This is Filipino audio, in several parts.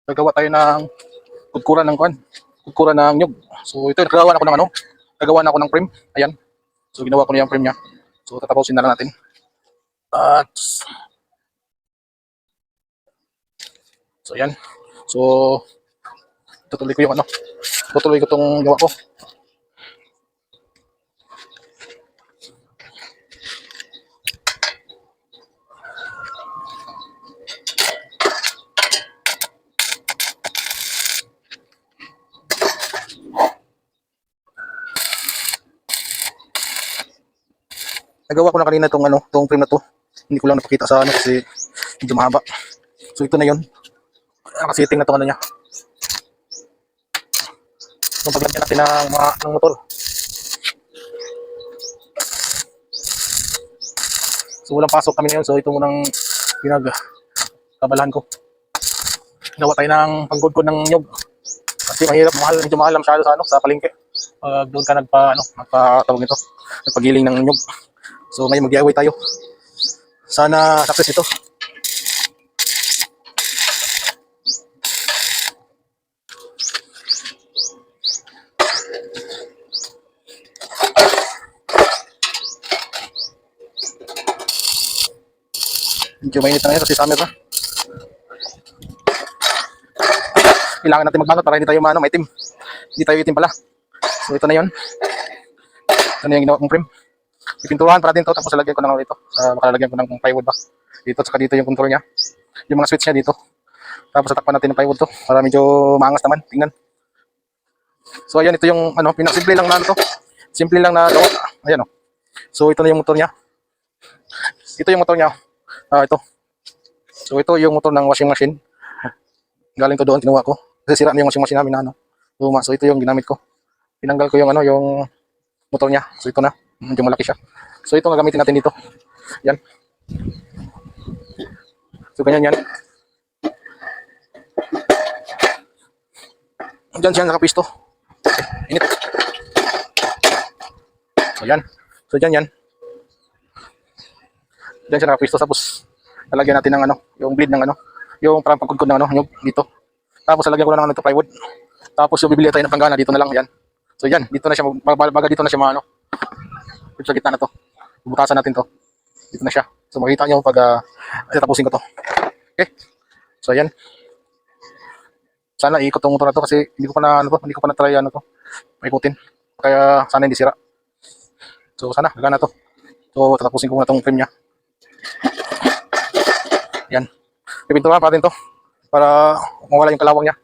Gagawa tayo ng kudkuran ng kwan. Kudkuran ng nyug. So ito, nagagawa na ako ng ano. Nagawa na ako ng frame. Ayan. So ginawa ko na yung frame niya. So tatapusin na lang natin. At so ayan. So tutuloy ko yung ano. Tutuloy ko tong gawa ko. Nagawa ko na kanina tong ano, tong frame na to. Hindi ko lang napakita sa ano kasi medyo mahaba. So ito na 'yon. Nakasetting na tong ano niya. Yung paglagyan natin ng motor. So walang pasok kami ngayon. So ito munang kabalahan ko. Gawa tayo ng panggodkod ng nyug. Kasi mahirap, medyo mahal lang masyado sa ano, sa palengke. Doon ka nagpatawag nito, nagpagiling ng nyug. So ngayon mag-DIY tayo. Sana success ito. Medyo mainit na ngayon kasi summer na. Kailangan natin magbangot para hindi tayo maitim. Hindi tayo itim pala. So ito na 'yon. Ito na yung ginawa kong frame. Ipinturan pa natin to, tapos lalagyan ko ng dito. Makalagyan ko ng plywood ba. Dito saka dito yung control niya. Yung mga switch niya dito. Tapos tatakpan natin ng plywood to para medyo maangas naman. Tingnan. So ayan, ito yung ano, simple lang na ano to. Simple lang na gawa. Ayan oh. So ito na yung motor niya. Ito yung motor niya. Ito. So ito yung motor ng washing machine. Galing to doon, kinuha ko. Kasi sira na yung washing machine namin na ano. Luma. So ito yung ginamit ko. Tinanggal ko yung ano, yung motor niya. So ito na. Medyo malaki siya. So ito gagamitin natin dito. Yan. So ganyan yan. Diyan siya nakapisto. Init. So yan. So dyan yan. Diyan siya nakapisto. Tapos lalagyan natin ng ano, yung bleed ng ano, yung parang pagkudkod ng ano, yung dito. Tapos lalagyan ko na ng ano, ito plywood. Tapos yung bibili tayo ng panggana dito na lang yan. So yan, dito na siya, baga dito na siya maano. Dito sa gitna na to. Bubutasan natin to. Dito na siya. So makita nyo pag tapusin ko to. Okay. So ayan. Sana iikot tong motor na to kasi hindi ko pa na ano to, hindi ko pa na try ano to. Paikutin. Kaya sana hindi sira. So sana gagana to. So tatapusin ko muna tong frame niya. Yan. Pipinturan pa natin to para mawala yung kalawang niya.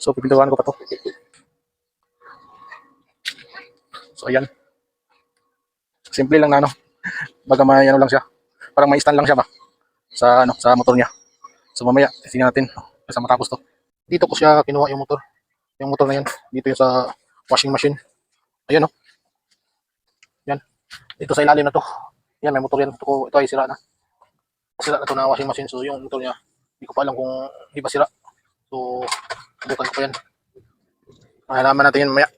So pipinturan ko pa to. So ayan. Simple lang na ano. Baga may ano lang siya. Parang may stand lang siya ba sa ano, sa motor niya. So mamaya tingnan natin sa matapos to. Dito ko siya kinuha yung motor. Yung motor na yan. Dito yung sa washing machine. Ayan oh. Yan. Dito sa ilalim na to. Yan, may motor yan. Ito ay sira na. Sira na to na washing machine. So yung motor niya, hindi ko pa alam kung di ba sira. So, bukan ko pa yan. Mahalaman natin yan mamaya.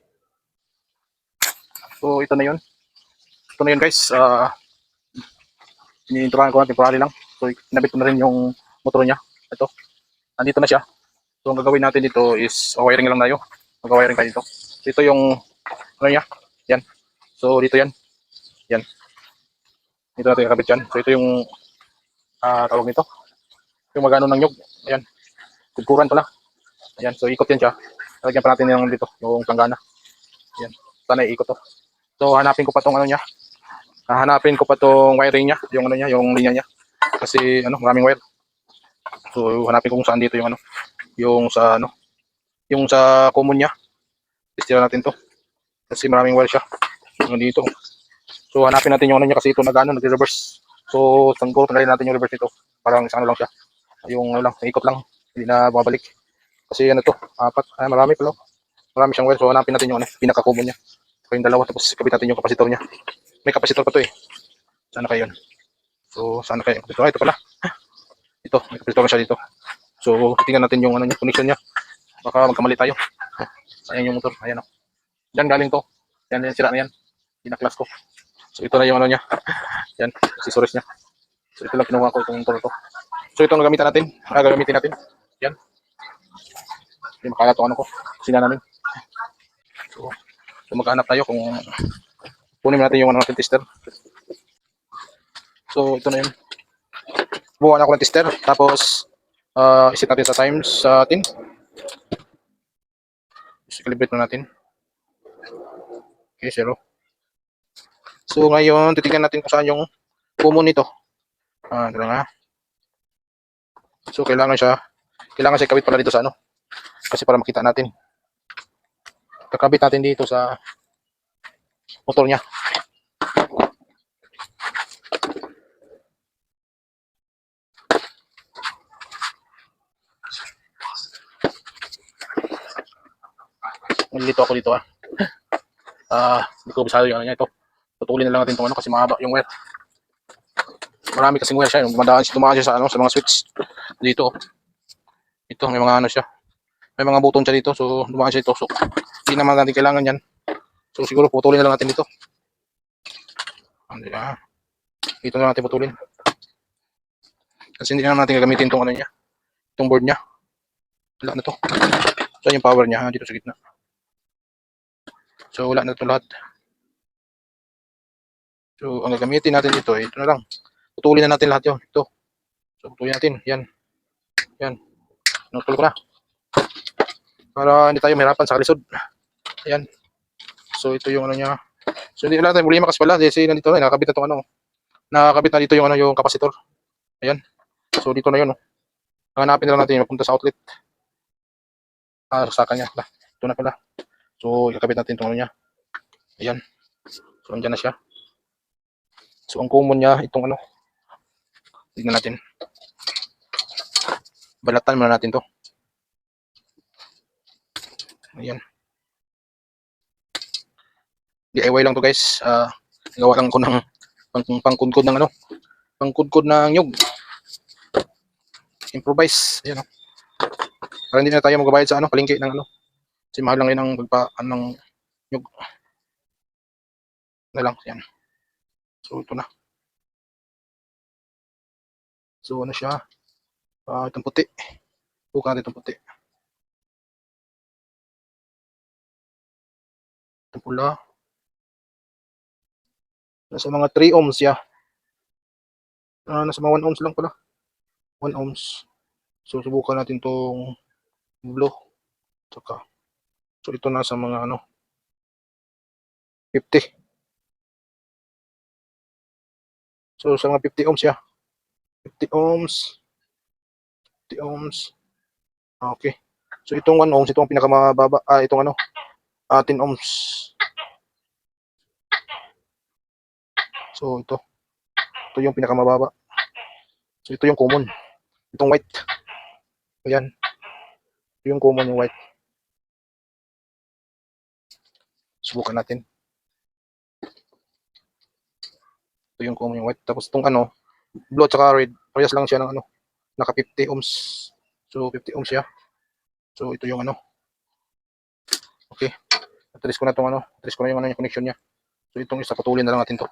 So ito na yun. Ito na yun guys. Iniinturahan ko na temporary lang. So kinabit ko na rin yung motor niya. Ito. Nandito na siya. So ang gagawin natin dito is wiring lang tayo. Mag-wiring tayo dito. Ito yung ano niya. Yan. So dito yan. Yan. Dito natin kakabit yan. So ito yung tawag nito. Yung magano ng nyug. Ayan. Kudkuran pala. Ayan. So ikot yan siya. Lagyan pa natin yung dito. Yung planggana. Ayan. Sana iikot to. So hanapin ko pa tong ano niya. Hahanapin ko pa tong wiring niya. Yung ano niya. Yung linya niya. Kasi ano maraming wire. So hanapin ko kung saan dito yung ano. Yung sa ano. Yung sa common niya. Testira natin to. Kasi maraming wire siya. Yung dito. So hanapin natin yung ano niya kasi ito nag-reverse. So tanggalin natin yung reverse nito. Parang isang ano lang siya. Yung ano lang, ikot lang. Hindi na bumabalik. Kasi ano to, marami pala. Marami siyang wire. So hanapin natin yung ano, pinaka-common niya. So yung dalawa tapos kabit natin yung kapasitor niya. May kapasitor pa to eh. Sana kayo yun. So sana kayo. Ito pala. Ito, may kapasitor na siya dito. So tingnan natin yung ano niya, connection niya. Baka magkamali tayo. Ayan yung motor. Ayan o. Diyan galing to. Yan, sira na yan. Pinaklas ko. So ito na yung ano niya. Yan, accessories niya. So ito lang kinuha ko itong motor to. So ito ang gagamitin natin. Yan. Hindi makala itong ano ko. Kusina namin. So, maghanap tayo kung kunin natin yung ano natin tester. So, ito na yun. Buwan ako ng tester. Tapos, isit natin sa times sa 10. Calibrate na natin. Okay, 0. So, ngayon, titignan natin kung saan yung common nito. Ito nga. So, kailangan siya ikabit pala dito sa ano. Kasi para makita natin. Kakabit natin dito sa motor niya. Nalilito ako dito hindi ko bisado yung ano niya ito. Putulin na lang natin itong ano kasi mahaba yung wire. Marami kasing wire siya. Dumaan siya sa ano sa mga switch dito. Ito may mga ano siya. May mga button siya dito. So dumaan siya dito. So hindi naman natin kailangan yan. So siguro putulin na lang natin dito. Dito na natin putulin. Kasi hindi naman natin gagamitin itong ano niya. Itong board niya. Wala na to. So yung power niya dito sa gitna. So wala na ito lahat. So ang gagamitin natin dito ito na lang. Putulin na natin lahat yun. Ito. So putulin natin. Yan. Yan. Nutol ko na. Para hindi tayo mahirapan sa kalisod. Ayan. So ito yung ano niya. So hindi wala tayong problema kasi pala. Kasi nandito na. Nakakabit na itong ano. Nakakabit na dito yung ano yung kapasitor. Ayan. So dito na yun. Hanapin na lang natin. Mapunta sa outlet. Saksakan niya. Ito na pala. So ikakabit natin itong ano niya. Ayan. So andyan na siya. So ang common niya itong ano. Tignan natin. Balatan muna natin to. Ayan. DIY lang to guys. Gawa lang ko ng pangkudkod ng ano. Pangkudkod ng nyug. Improvise. Ayan o. Para hindi na tayo magbabayad sa ano, palengke ng ano. Kasi mahal lang yun ang pagpaan ng nyug. Na lang. Ayan. So ito na. So ano siya. Itong puti. Buka natin itong puti. Itong pula. Nasa mga 3 ohms siya. Nasa mga 1 ohms lang pala. 1 ohms. So subukan natin itong blue. Saka. So ito nasa mga ano. 50. So sa mga 50 ohms siya. 50 ohms. 50 ohms. Okay. So itong 1 ohms, itong pinakamababa. Itong ano. 10 ohms. So ito. Ito yung pinakamababa. So ito yung common. Itong white. Ayan. Ito yung common yung white. Subukan natin. Ito yung common yung white. Tapos itong ano, blue at saka red. Parehas lang siya ng ano. Naka 50 ohms. So 50 ohms siya. So ito yung ano. Okay. Atris ko na itong ano. Atris ko na yung ano yung connection niya. So itong isa putulin na lang natin to.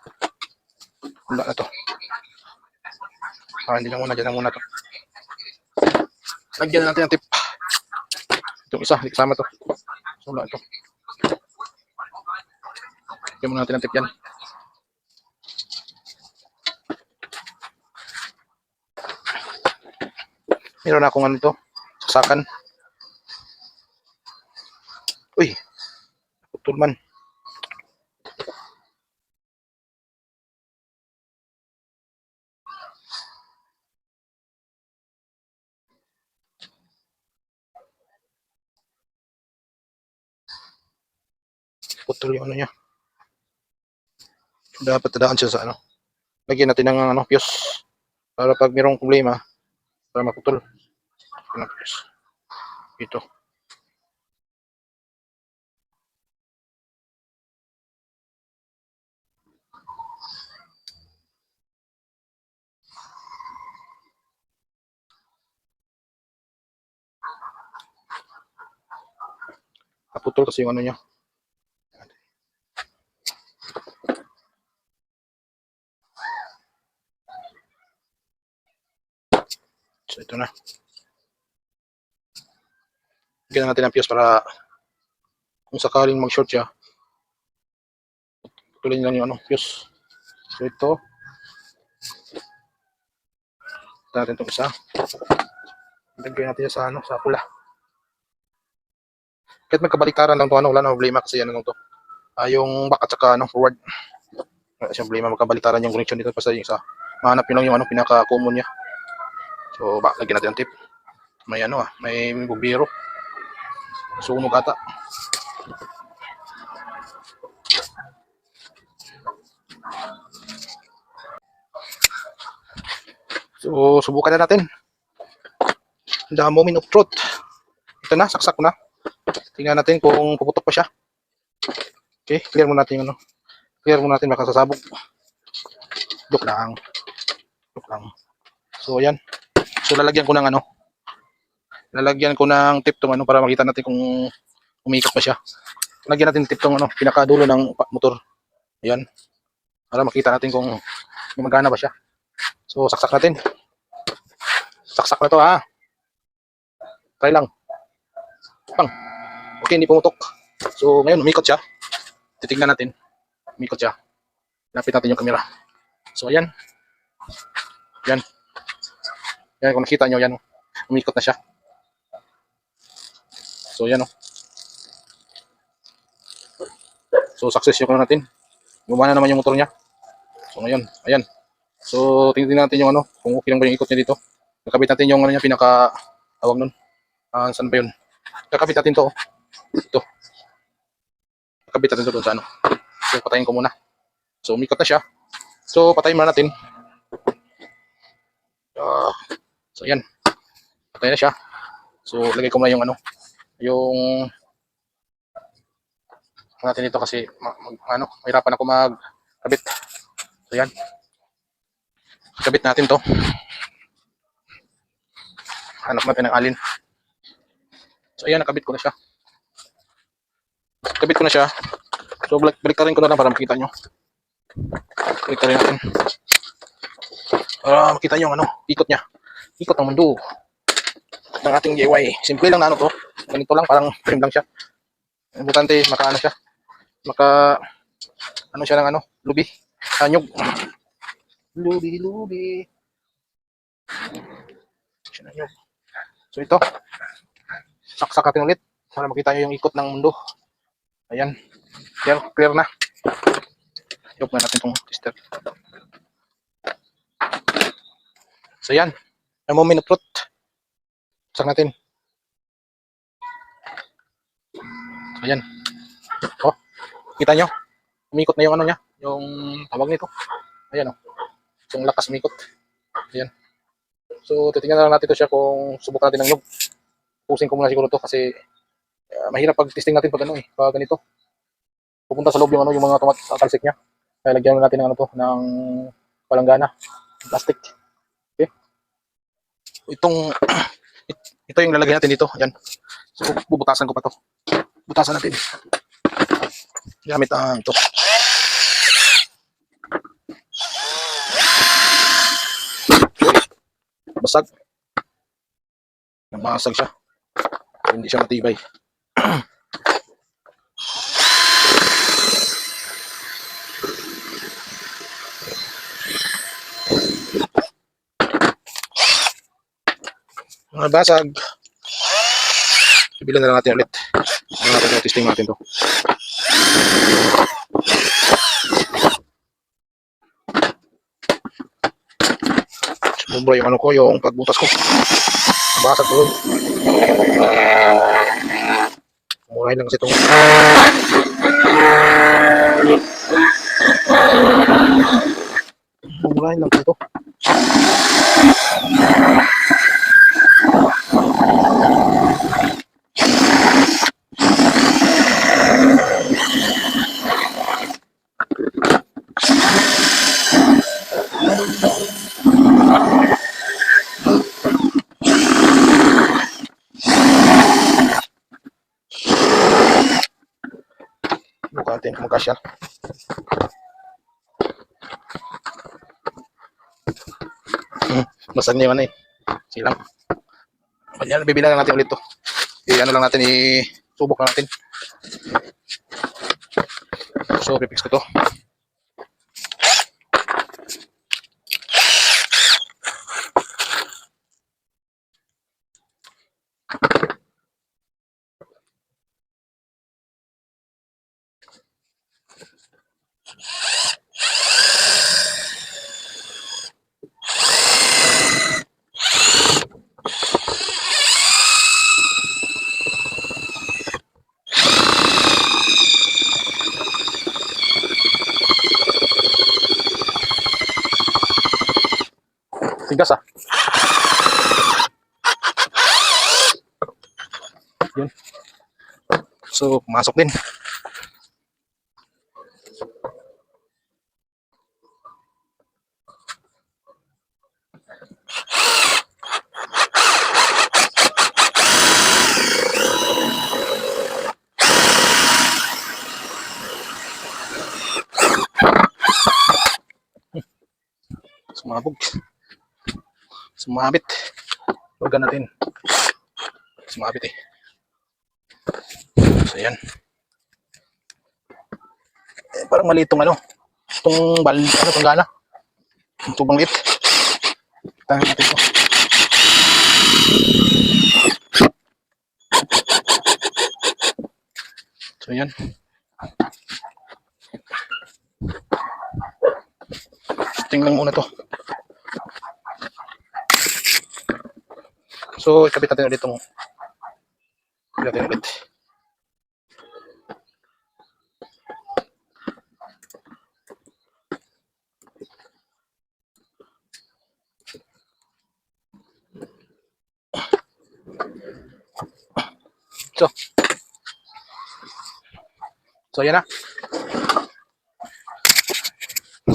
Wala na to. Hindi lang muna. Diyan lang muna to. Lagyan natin ang tip. Itong isa. Hindi kasama to. So wala ito. Lagyan muna natin ang tip yan. Meron akong ano to. Sasakan. Uy. Putol man. Putol yung ano niya. Dapat tadaan siya sa ano. Lagyan natin ng ano, fuse. Para pag mayroong problema, para maputol. Ito. Naputol kasi yung ano niya. So ito na. Bigyan natin ng fuse para kung sakaling mag-short siya, tuloy lang yung ano, fuse. So ito, natin itong isa. Lagyan natin sa ano, sa pula. Kahit magkabaliktaran lang to, ano, wala na problema kasi ano lang to. Yung back at saka ano, forward. Wala siyang problema, magkabaliktaran yung connection dito basta yung isa. Mahanap yun lang yung ano, pinaka-common niya. So, lagyan natin ang tip. May ano may bumbiro. Sunog ata. So, subukan na natin. The moment of truth. Ito na, saksak ko na. Tingnan natin kung puputok pa siya. Okay, clear muna natin yung ano. Clear muna natin, baka sasabog. Joke lang. Joke lang. So, ayan. So, lalagyan ko ng ano. Lalagyan ko ng tip tong ano para makita natin kung umiikot pa siya. Lagyan natin tip tong ano, pinakadulo ng motor. Ayan. Para makita natin kung gumagana ba siya. So, saksak natin. Saksak na to ha. Try lang. Pang. Okay, hindi pumutok. So, ngayon umikot siya. Titignan natin. Umikot siya. Lapit natin yung camera. So, ayan. Ayan. Ayan, kung nakita nyo, ayan. Umikot na siya. So, ayan o. So, success yung ano natin. Gumana naman yung motor niya. So, ngayon, ayan. So, tingnan natin yung ano, kung okay lang ba yung ikot niya dito. Kakabit natin yung ano niya, tawag nun. Saan ba yun? Kakabit natin to. Ito. Kakabit natin to doon sa ano. So, patayin ko muna. So, umikot na siya. So, patayin muna natin. So, ayan. Patay na siya. So, lagay ko muna yung ano, yung natin dito kasi mahirapan ako magkabit. So, ayan. Kabit natin to. Hanap natin ng alin. So, ayan, nakabit ko na siya. Kabit ko na siya. So, baliktarin ko na lang para makita nyo. Baliktarin natin. Para makita nyo yung ano, ikot niya. Ikot ng mundo ng ating DIY. Simple lang na ano to. Ganito lang, parang frame lang siya. Importante, maka ano siya. Ano siya ng ano, lubi. Anyog. Lubi. Siya na anyog. So, ito. Saksak natin ulit para makita nyo yung ikot ng mundo. Ayan. Clear na. Yop na natin itong tester. So, yan. A moment of truth. Saksak natin. So, ayan. Oh, kita nyo. Umikot na yung ano niya. Yung tawag nito. Ayan o. Yung lakas umikot. Ayan. So, titingnan na lang natin ito siya kung subukan natin ng nyug. Pusing ko muna siguro to kasi mahirap pag testing natin pag ano pag ganito. Pupunta sa loob yung ano yung mga tumatalsik niya. Kaya lagyan natin ng ano to ng palanggana, plastic. Okay? Ito yung lalagyan natin dito. Ayan. So bubutasan ko pa to. Butasan natin. Gamit ang ito. Basag. Nabasag siya. Hindi siya matibay. Basag. Bibilan na lang natin ulit. Testing natin to. Sumubra yung ano ko, yung pagbutas ko. Basag ko. Murahin lang kasi itong murahin lang ito. Bukan natin kung magkasya. Basag na yung ano eh. Silang. Ayan, bibilang natin ulit to. ano lang natin, subok lang natin. So, pipix ko to. Tigas ah. Yun. So, pumasok din. Sumabog. Sumabit. Huwag natin. Sumabit eh. So, yan. Parang maliit itong ano. Itong itong gana. Itong banglit. Tahan natin ito. So, yan. Tingnan muna to. So, ikabit natin ulit itong ulit. So, yan na.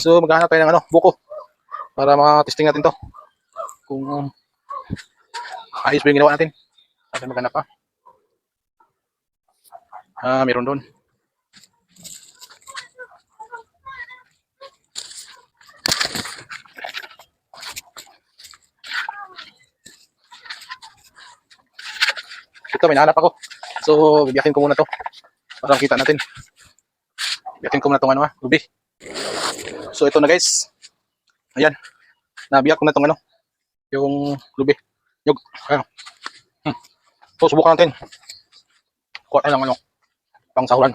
So, maghanap tayo ng ano, buko. Para ma-testing natin to. Kung ayos ba yung ginawa natin. Natin maghanap pa. Meron doon. Ito, may nahanap ako. So, bibiyakin ko muna to. Para kita natin. Biyakin ko muna itong ano ruby. So, ito na guys. Ayan. Nabiyak ko na itong ano. Yung ruby. Yung, So, subukan natin. Kuha tayo ng ano. Pang sahuran.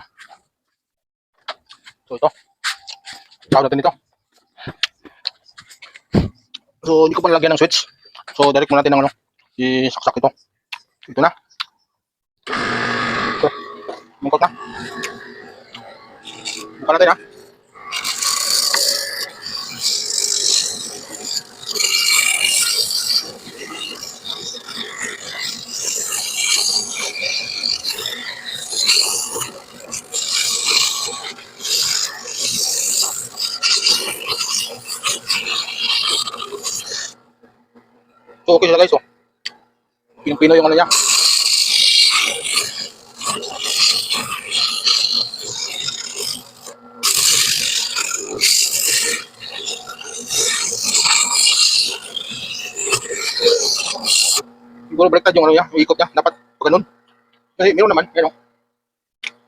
So, ito. Tawag natin ito. So, hindi ko pa nalagyan ng switch. So, direct muna natin ng ano. Isaksak ito. Ito na. Ito. Mungkot na. Mungkot natin ha. So, okay sila guys. Oh. Pinong-pino yung ano niya. Siguro baliktad yung ano niya, yung ikot niya. Dapat ganun. Kasi meron naman, yan o.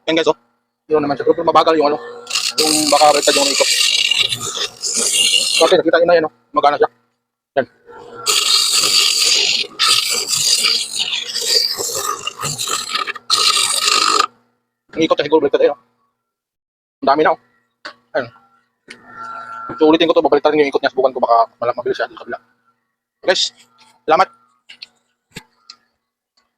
Yan guys, oh. Meron naman siya. Pero mabagal yung ano. Yung baka baliktad yung ikot. So, okay, nakita nyo na yan, oh. Magana siya. Yan. Yung ikot niya siguro baliktad, ayun, oh. Ang dami na, oh. Ayun. So, ulitin ko to, babaliktad yung ikot niya. Subukan ko baka mabilis siya sa kabila. Guys, salamat.